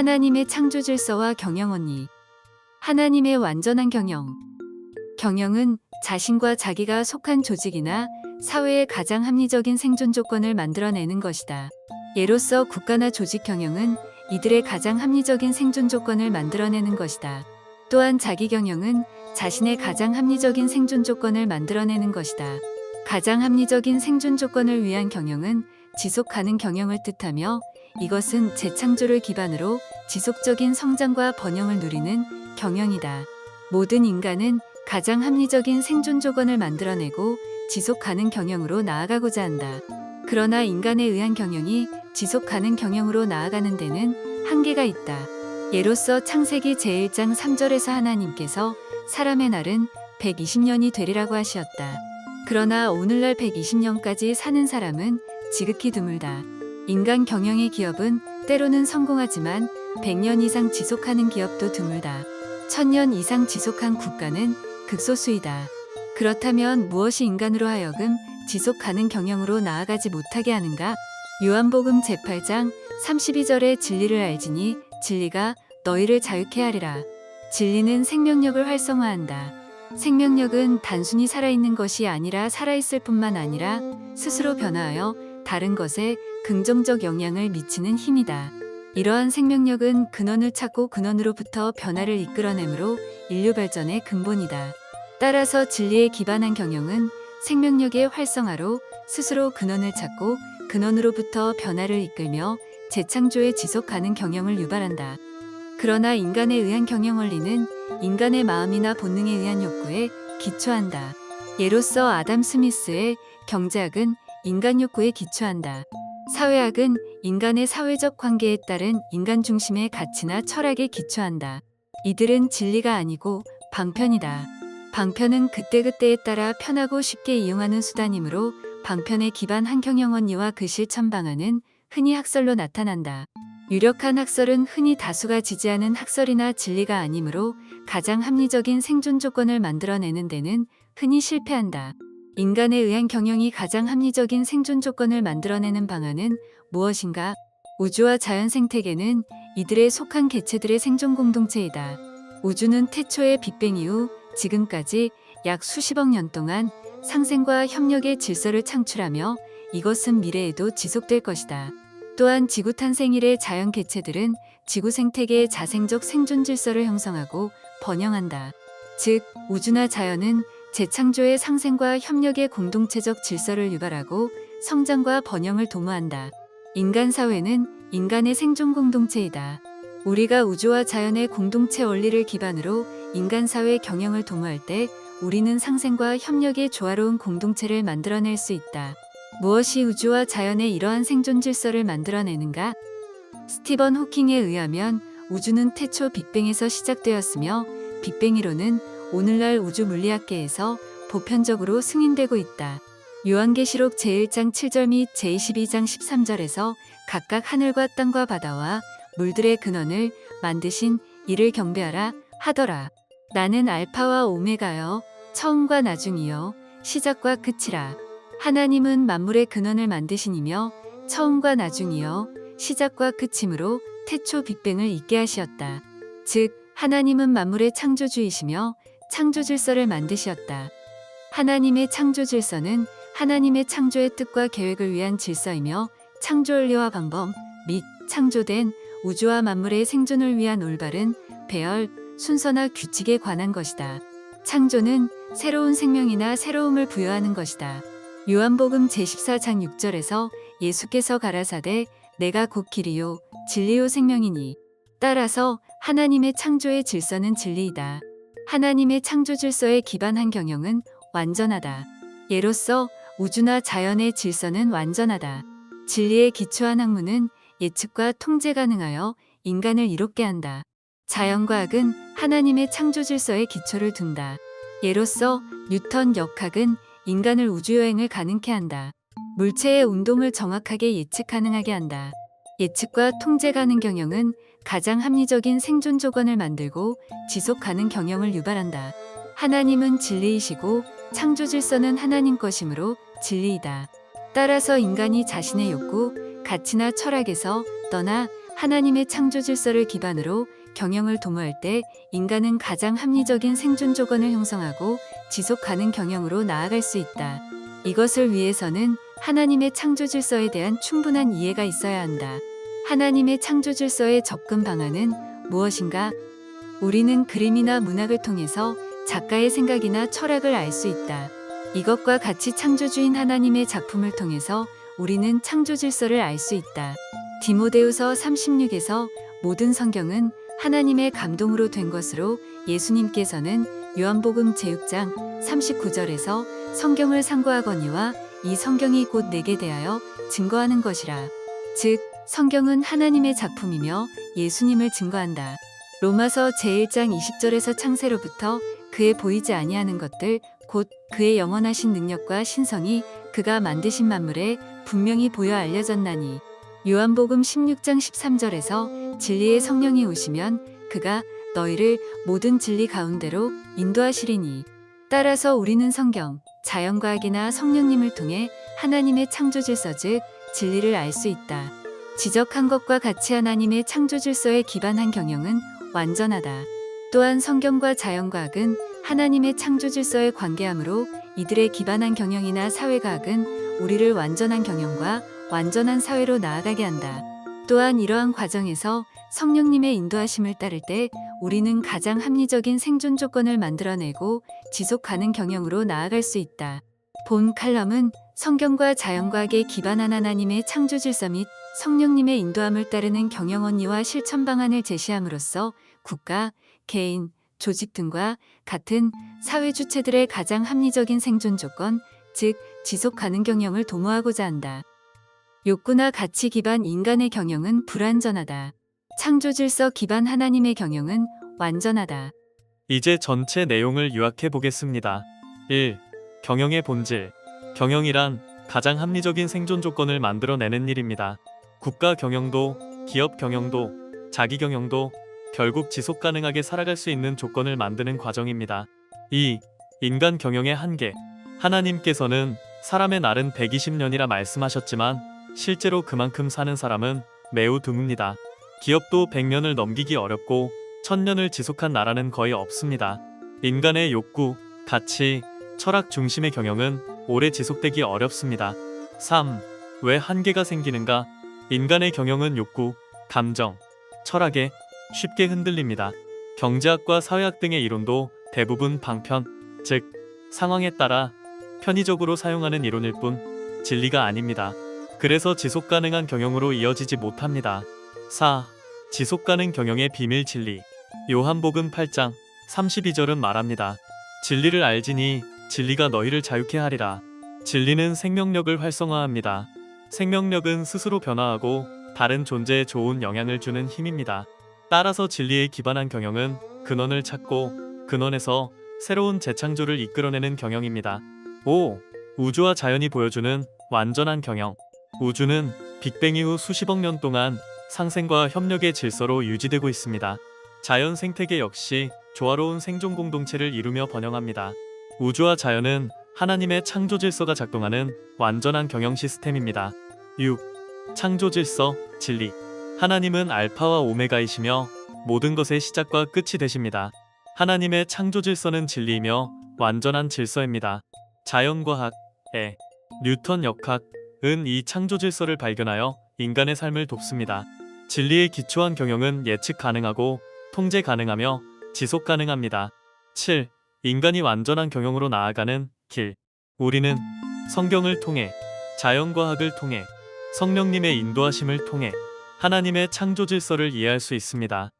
하나님의 창조 질서와 경영원리. 하나님의 완전한 경영. 경영은 자신과 자기가 속한 조직이나 사회의 가장 합리적인 생존 조건을 만들어내는 것이다. 예로서 국가나 조직 경영은 이들의 가장 합리적인 생존 조건을 만들어내는 것이다. 또한 자기 경영은 자신의 가장 합리적인 생존 조건을 만들어내는 것이다. 가장 합리적인 생존 조건을 위한 경영은 지속 가능 경영을 뜻하며, 이것은 재창조를 기반으로 지속적인 성장과 번영을 누리는 경영이다. 모든 인간은 가장 합리적인 생존 조건을 만들어내고 지속 가능 경영으로 나아가고자 한다. 그러나 인간에 의한 경영이 지속 가능 경영으로 나아가는 데는 한계가 있다. 예로서 창세기 제1장 3절에서 하나님께서 사람의 날은 120년이 되리라고 하시었다. 그러나 오늘날 120년까지 사는 사람은 지극히 드물다. 인간 경영의 기업은 때로는 성공하지만 100년 이상 지속하는 기업도 드물다. 1000년 이상 지속한 국가는 극소수이다. 그렇다면 무엇이 인간으로 하여금 지속 가능 경영으로 나아가지 못하게 하는가? 요한복음 제8장 32절에 진리를 알지니 진리가 너희를 자유케 하리라. 진리는 생명력을 활성화한다. 생명력은 단순히 살아있는 것이 아니라 살아있을 뿐만 아니라 스스로 변화하여 다른 것에 긍정적 영향을 미치는 힘이다. 이러한 생명력은 근원을 찾고 근원으로부터 변화를 이끌어내므로 인류 발전의 근본이다. 따라서 진리에 기반한 경영은 생명력의 활성화로 스스로 근원을 찾고 근원으로부터 변화를 이끌며 재창조의 지속 가능 경영을 유발한다. 그러나 인간에 의한 경영 원리는 인간의 마음이나 본능에 의한 욕구에 기초한다. 예로서 아담 스미스의 경제학은 인간 욕구에 기초한다. 사회학은 인간의 사회적 관계에 따른 인간 중심의 가치나 철학에 기초한다. 이들은 진리가 아니고 방편이다. 방편은 그때그때에 따라 편하고 쉽게 이용하는 수단이므로 방편에 기반한 경영 원리와 그 실천 방안은 흔히 학설로 나타난다. 유력한 학설은 흔히 다수가 지지하는 학설이나 진리가 아니므로 가장 합리적인 생존 조건을 만들어내는 데는 흔히 실패한다. 인간에 의한 경영이 가장 합리적인 생존 조건을 만들어내는 방안은 무엇인가? 우주와 자연 생태계는 이들에 속한 개체들의 생존 공동체이다. 우주는 태초의 빅뱅 이후 지금까지 약 수십억 년 동안 상생과 협력의 질서를 창출하며 이것은 미래에도 지속될 것이다. 또한 지구 탄생 이래 자연 개체들은 지구 생태계의 자생적 생존 질서를 형성하고 번영한다. 즉, 우주나 자연은 재창조의 상생과 협력의 공동체적 질서를 유발하고 성장과 번영을 도모한다. 인간 사회는 인간의 생존 공동체이다. 우리가 우주와 자연의 공동체 원리를 기반으로 인간 사회 경영을 도모할 때 우리는 상생과 협력의 조화로운 공동체를 만들어낼 수 있다. 무엇이 우주와 자연의 이러한 생존 질서를 만들어내는가? 스티븐 호킹에 의하면 우주는 태초 빅뱅에서 시작되었으며 빅뱅 이론은 오늘날 우주 물리학계에서 보편적으로 승인되고 있다. 요한계시록 제1장 7절 및 제22장 13절에서 각각 하늘과 땅과 바다와 물들의 근원을 만드신 이를 경배하라 하더라. 나는 알파와 오메가여, 처음과 나중이여, 시작과 끝이라. 하나님은 만물의 근원을 만드시니며 처음과 나중이여 시작과 끝이므로 태초 빅뱅을 있게 하시었다. 즉, 하나님은 만물의 창조주이시며 창조 질서를 만드셨다. 하나님의 창조 질서는 하나님의 창조의 뜻과 계획을 위한 질서이며 창조 원리와 방법 및 창조된 우주와 만물의 생존을 위한 올바른 배열, 순서나 규칙에 관한 것이다. 창조는 새로운 생명이나 새로움을 부여하는 것이다. 요한복음 제14장 6절에서 예수께서 가라사대 내가 곧 길이요 진리요 생명이니. 따라서 하나님의 창조의 질서는 진리이다. 하나님의 창조 질서에 기반한 경영은 완전하다. 예로서 우주나 자연의 질서는 완전하다. 진리에 기초한 학문은 예측과 통제 가능하여 인간을 이롭게 한다. 자연과학은 하나님의 창조 질서에 기초를 둔다. 예로서 뉴턴 역학은 인간을 우주여행을 가능케 한다. 물체의 운동을 정확하게 예측 가능하게 한다. 예측과 통제 가능 경영은 가장 합리적인 생존 조건을 만들고 지속 가능 경영을 유발한다. 하나님은 진리이시고 창조 질서는 하나님 것이므로 진리이다. 따라서 인간이 자신의 욕구, 가치나 철학에서 떠나 하나님의 창조 질서를 기반으로 경영을 도모할 때 인간은 가장 합리적인 생존 조건을 형성하고 지속 가능 경영으로 나아갈 수 있다. 이것을 위해서는 하나님의 창조 질서에 대한 충분한 이해가 있어야 한다. 하나님의 창조 질서의 접근 방안은 무엇인가? 우리는 그림이나 문학을 통해서 작가의 생각이나 철학을 알 수 있다. 이것과 같이 창조주인 하나님의 작품을 통해서 우리는 창조 질서를 알 수 있다. 디모데후서 36에서 모든 성경은 하나님의 감동으로 된 것으로 예수님께서는 요한복음 제6장 39절에서 성경을 상고하거니와 이 성경이 곧 내게 대하여 증거하는 것이라. 즉, 성경은 하나님의 작품이며 예수님을 증거한다. 로마서 제1장 20절에서 창세로부터 그의 보이지 아니하는 것들, 곧 그의 영원하신 능력과 신성이 그가 만드신 만물에 분명히 보여 알려졌나니. 요한복음 16장 13절에서 진리의 성령이 오시면 그가 너희를 모든 진리 가운데로 인도하시리니. 따라서 우리는 성경, 자연과학이나 성령님을 통해 하나님의 창조 질서 즉 진리를 알 수 있다. 지적한 것과 같이 하나님의 창조 질서에 기반한 경영은 완전하다. 또한 성경과 자연과학은 하나님의 창조 질서에 관계하므로 이들에 기반한 경영이나 사회과학은 우리를 완전한 경영과 완전한 사회로 나아가게 한다. 또한 이러한 과정에서 성령님의 인도하심을 따를 때 우리는 가장 합리적인 생존 조건을 만들어내고 지속 가능 경영으로 나아갈 수 있다. 본 칼럼은 성경과 자연과학에 기반한 하나님의 창조 질서 및 성령님의 인도함을 따르는 경영 원리와 실천 방안을 제시함으로써 국가, 개인, 조직 등과 같은 사회 주체들의 가장 합리적인 생존 조건, 즉 지속 가능 경영을 도모하고자 한다. 욕구나 가치 기반 인간의 경영은 불완전하다. 창조 질서 기반 하나님의 경영은 완전하다. 이제 전체 내용을 요약해 보겠습니다. 1. 경영의 본질. 경영이란 가장 합리적인 생존 조건을 만들어내는 일입니다. 국가 경영도, 기업 경영도, 자기 경영도 결국 지속 가능하게 살아갈 수 있는 조건을 만드는 과정입니다. 2. 인간 경영의 한계. 하나님께서는 사람의 날은 120년이라 말씀하셨지만 실제로 그만큼 사는 사람은 매우 드뭅니다. 기업도 100년을 넘기기 어렵고 1000년을 지속한 나라는 거의 없습니다. 인간의 욕구, 가치, 철학 중심의 경영은 오래 지속되기 어렵습니다. 3. 왜 한계가 생기는가? 인간의 경영은 욕구, 감정, 철학에 쉽게 흔들립니다. 경제학과 사회학 등의 이론도 대부분 방편, 즉 상황에 따라 편의적으로 사용하는 이론일 뿐 진리가 아닙니다. 그래서 지속 가능한 경영으로 이어지지 못합니다. 4. 지속 가능 경영의 비밀 진리. 요한복음 8장 32절은 말합니다. 진리를 알지니 진리가 너희를 자유케 하리라. 진리는 생명력을 활성화합니다. 생명력은 스스로 변화하고 다른 존재에 좋은 영향을 주는 힘입니다. 따라서 진리에 기반한 경영은 근원을 찾고 근원에서 새로운 재창조를 이끌어내는 경영입니다. 5. 우주와 자연이 보여주는 완전한 경영. 우주는 빅뱅 이후 수십억 년 동안 상생과 협력의 질서로 유지되고 있습니다. 자연 생태계 역시 조화로운 생존 공동체를 이루며 번영합니다. 우주와 자연은 하나님의 창조 질서가 작동하는 완전한 경영 시스템입니다. 6. 창조 질서, 진리. 하나님은 알파와 오메가이시며 모든 것의 시작과 끝이 되십니다. 하나님의 창조 질서는 진리이며 완전한 질서입니다. 자연과학의 뉴턴 역학은 이 창조 질서를 발견하여 인간의 삶을 돕습니다. 진리에 기초한 경영은 예측 가능하고 통제 가능하며 지속 가능합니다. 7. 인간이 완전한 경영으로 나아가는 길. 우리는 성경을 통해, 자연과학을 통해, 성령님의 인도하심을 통해 하나님의 창조 질서를 이해할 수 있습니다.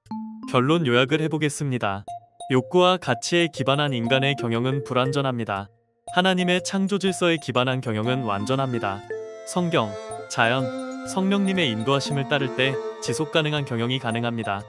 결론 요약을 해보겠습니다. 욕구와 가치에 기반한 인간의 경영은 불완전합니다. 하나님의 창조 질서에 기반한 경영은 완전합니다. 성경, 자연, 성령님의 인도하심을 따를 때 지속 가능한 경영이 가능합니다.